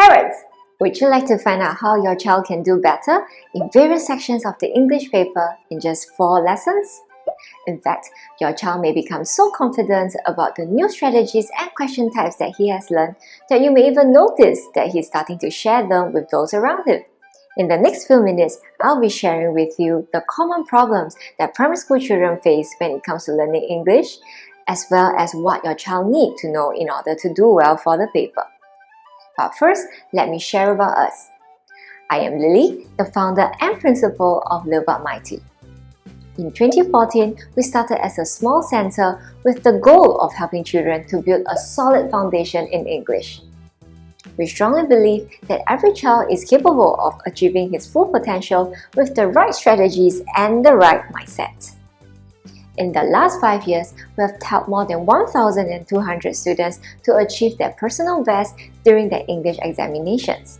Parents, would you like to find out how your child can do better in various sections of the English paper in just 4 lessons? In fact, your child may become so confident about the new strategies and question types that he has learned that you may even notice that he's starting to share them with those around him. In the next few minutes, I'll be sharing with you the common problems that primary school children face when it comes to learning English, as well as what your child needs to know in order to do well for the paper. But first, let me share about us. I am Lily, the founder and principal of Live But Mighty. In 2014, we started as a small center with the goal of helping children to build a solid foundation in English. We strongly believe that every child is capable of achieving his full potential with the right strategies and the right mindset. In the last 5 years, we have helped more than 1,200 students to achieve their personal best during their English examinations.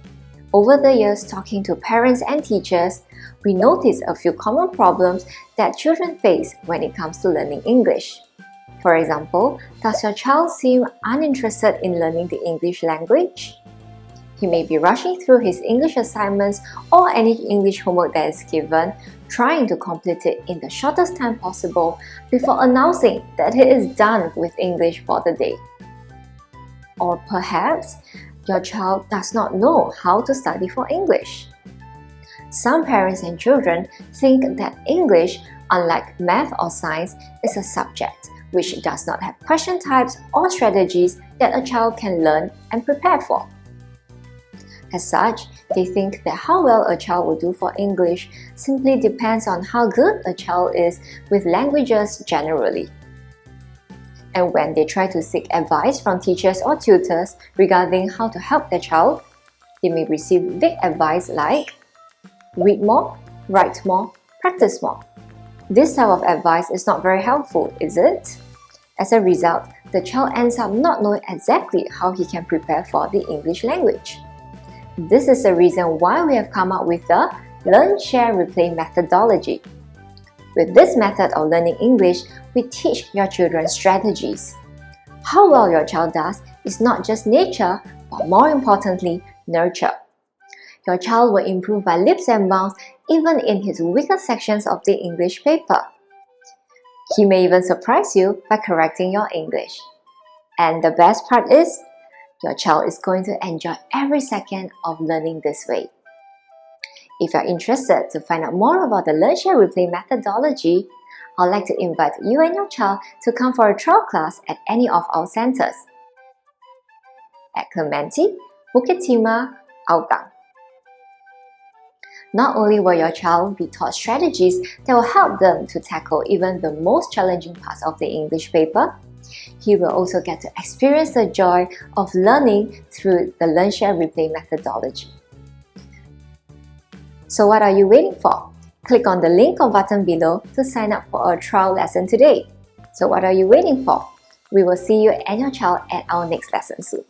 Over the years, talking to parents and teachers, we noticed a few common problems that children face when it comes to learning English. For example, does your child seem uninterested in learning the English language? He may be rushing through his English assignments or any English homework that is given, trying to complete it in the shortest time possible before announcing that he is done with English for the day. Or perhaps, your child does not know how to study for English. Some parents and children think that English, unlike math or science, is a subject which does not have question types or strategies that a child can learn and prepare for. As such, they think that how well a child will do for English simply depends on how good a child is with languages generally. And when they try to seek advice from teachers or tutors regarding how to help their child, they may receive vague advice like read more, write more, practice more. This type of advice is not very helpful, is it? As a result, the child ends up not knowing exactly how he can prepare for the English language. This is the reason why we have come up with the Learn, Share, Replay methodology. With this method of learning English, we teach your children strategies. How well your child does is not just nature, but more importantly, nurture. Your child will improve by leaps and bounds even in his weaker sections of the English paper. He may even surprise you by correcting your English. And the best part is, your child is going to enjoy every second of learning this way. If you're interested to find out more about the Learn, Share, Replay methodology, I'd like to invite you and your child to come for a trial class at any of our centers at Clementi, Bukit Timah, Hougang. Not only will your child be taught strategies that will help them to tackle even the most challenging parts of the English paper, he will also get to experience the joy of learning through the Learn, Share, Replay methodology. So what are you waiting for? Click on the link or button below to sign up for a trial lesson today. So what are you waiting for? We will see you and your child at our next lesson soon.